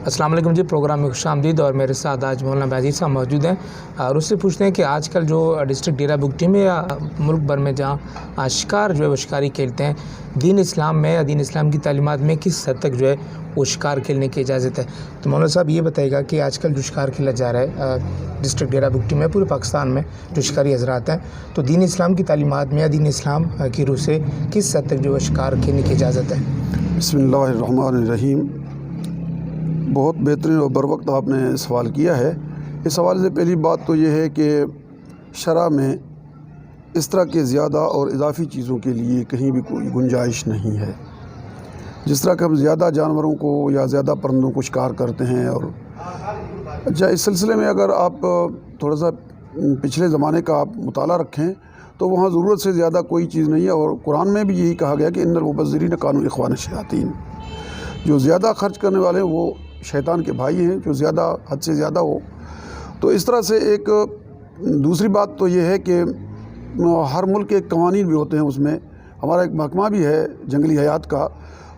अस्सलाम वालेकुम जी, प्रोग्राम में खुशामदीद। और मेरे साथ आज मौलाना बाजीर साहब मौजूद हैं और उससे पूछते हैं कि आजकल जो डिस्ट्रिक्ट डेरा बुगटी में या मुल्क भर में जहाँ शिकार जो है वो शिकारी खेलते हैं, दीन इस्लाम में या दीन इस्लाम की तालीमात में किस हद तक जो है वो शिकार खेलने की इजाज़त है। तो मौलाना साहब ये बताइएगा कि आजकल जो शिकार खेला जा रहा है डिस्ट्रिक्ट डेरा बुगटी में, पूरे पाकिस्तान में जो शिकारी हजरात हैं, तो दीन इस्लाम की तालीमात में या दीन इस्लाम की रूह से किस हद तक जो है शिकार खेलने की इजाज़त है। बिस्मिल्लाहिर्रहमानिर्रहीम। बहुत बेहतरीन और बरवक्त आपने सवाल किया है। इस हवाले से पहली बात तो ये है कि शरअ में इस तरह के ज़्यादा और इजाफ़ी चीज़ों के लिए कहीं भी कोई गुंजाइश नहीं है। जिस तरह के हम ज़्यादा जानवरों को या ज़्यादा परिंदों को शिकार करते हैं, और अच्छा इस सिलसिले में अगर आप थोड़ा सा पिछले ज़माने का आप मुताला रखें तो वहाँ ज़रूरत से ज़्यादा कोई चीज़ नहीं है। और कुरान में भी यही कहा गया कि इन्नल मुबज़्ज़िरीन कानू इख़वान शयातीन। जो ज़्यादा खर्च करने वाले हैं वो शैतान के भाई हैं, जो ज़्यादा हद से ज़्यादा हो। तो इस तरह से एक दूसरी बात तो ये है कि हर मुल्क के कवानीन भी होते हैं। उसमें हमारा एक महकमा भी है जंगली हयात का,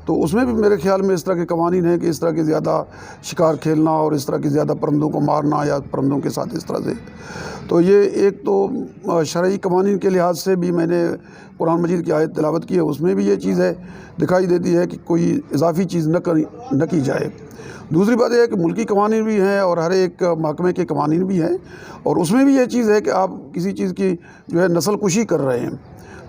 तो उसमें भी मेरे ख़्याल में इस तरह के कवानीन हैं कि इस तरह के ज़्यादा शिकार खेलना और इस तरह के ज़्यादा परिंदों को मारना या परिंदों के साथ इस तरह से, तो ये एक तो शरई कवानीन के लिहाज से भी मैंने कुरान मजीद की आयत तिलावत की है, उसमें भी ये चीज़ है दिखाई देती है कि कोई इजाफ़ी चीज़ न की जाए। दूसरी बात यह है कि मुल्की कवानीन भी हैं और हर एक महकमे के कवानीन भी हैं, और उसमें भी ये चीज़ है कि आप किसी चीज़ की जो है नस्ल कुशी कर रहे हैं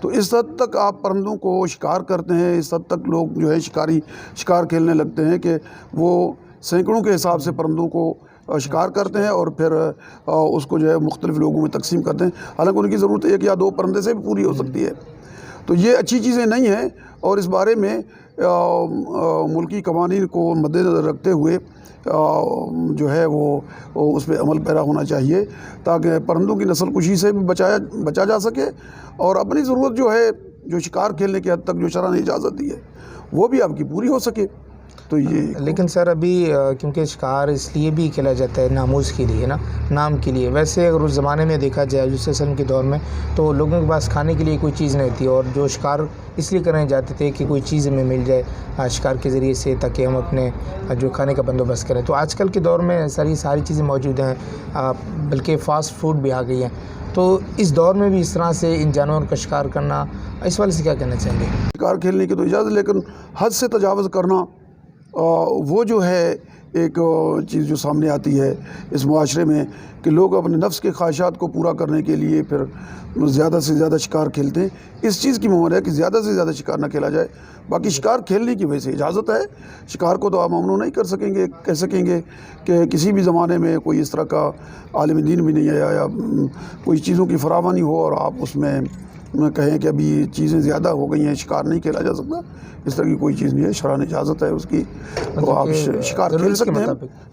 तो इस हद तक आप परिंदों को शिकार करते हैं, इस हद तक लोग जो है शिकार खेलने लगते हैं कि वो सैकड़ों के हिसाब से परिंदों को शिकार करते हैं और फिर उसको जो है मुख्तलिफ़ लोगों में तकसीम करते हैं। हालांकि उनकी ज़रूरत एक या दो परिंदे से भी पूरी हो सकती है। तो ये अच्छी चीज़ें नहीं हैं, और इस बारे में मुल्की कवानीन को मद्देनज़र रखते हुए जो है वो उस पर अमल पैरा होना चाहिए ताकि परिंदों की नस्ल कुशी से भी बचा जा सके, और अपनी ज़रूरत जो है जो शिकार खेलने की हद तक जो शरअ ने इजाज़त दी है वो भी आपकी पूरी हो सके। तो ये लेकिन सर अभी क्योंकि शिकार इसलिए भी खेला जाता है नामूस के लिए ना, नाम के लिए। वैसे अगर उस ज़माने में देखा जाए यूसुफ के दौर में तो लोगों के पास खाने के लिए कोई चीज़ नहीं थी, और जो शिकार इसलिए करने जाते थे कि कोई चीज़ हमें मिल जाए शिकार के ज़रिए से, ताकि हम अपने जो खाने का बंदोबस्त करें। तो आजकल के दौर में सारी चीज़ें मौजूद हैं, बल्कि फ़ास्ट फूड भी आ गई हैं। तो इस दौर में भी इस तरह से इन जानवरों का शिकार करना, इस वाले से क्या कहना चाहेंगे। शिकार खेलने की तो इजाज़त, लेकिन हद से तजावज़ करना वो जो है एक चीज़ जो सामने आती है इस मुआशरे में कि लोग अपने नफ्स के ख्वाहिशात को पूरा करने के लिए फिर ज़्यादा से ज़्यादा शिकार खेलते हैं। इस चीज़ की ममर है कि ज़्यादा से ज़्यादा शिकार ना खेला जाए। बाकी शिकार खेलने की वजह से इजाज़त है, शिकार को तो आप ममनू नहीं कह सकेंगे कि किसी भी ज़माने में कोई इस तरह का आलिम दीन भी नहीं आया या कोई चीज़ों की फरावानी हो और आप उसमें कहें कि अभी चीज़ें ज़्यादा हो गई हैं, शिकार नहीं खेला जा सकता। इस तरह की कोई चीज़ नहीं है, शरअ ने इजाज़त है उसकी। तो आप शिकार खेल सकते हैं,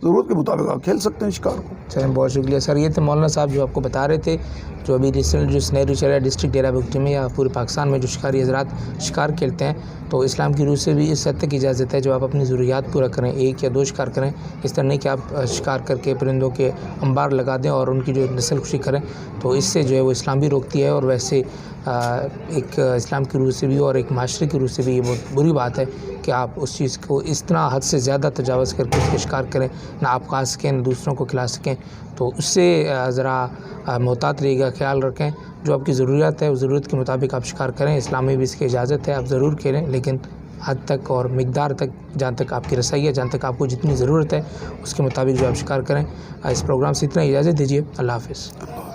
ज़रूरत के मुताबिक आप खेल सकते हैं शिकार को। चलें, बहुत शुक्रिया सर। ये थे मौलाना साहब जो आपको बता रहे थे जो अभी रिसेंट जो सिनेरियो चल रहा है डिस्ट्रिक्ट डेरा बुगटी में या पूरे पाकिस्तान में जो शिकारी हजरात शिकार खेलते हैं, तो इस्लाम की रूह से भी इस हद तक इजाज़त है जो आप अपनी ज़रूरियात पूरा करें, एक या दो शिकार करें। इस तरह नहीं कि आप शिकार करके परिंदों के अंबार लगा दें और उनकी जो नस्ल खुशी करें, तो इससे जो है वो इस्लाम भी रोकती है। और वैसे एक इस्लाम की रूह से भी और एक माशरे की रूह से भी ये बहुत बुरी बात है कि आप उस चीज़ को इस तरह हद से ज़्यादा तजावज़ करके उसके शिकार करें, ना आप खा सकें ना दूसरों को खिला सकें। तो उससे ज़रा मोहतात रहिएगा, ख्याल रखें। जो आपकी ज़रूरत है उस ज़रूरत के मुताबिक आप शिकार करें। इस्लाम में भी इसकी इजाज़त है, आप ज़रूर खेलें, लेकिन हद तक और मिक़दार तक, जहाँ तक आपकी रसाई है, जहाँ तक आपको जितनी ज़रूरत है उसके मुताबिक जो आप शिकार करें। इस प्रोग्राम से इतना इजाज़त दीजिए। अल्लाह हाफ़िज़।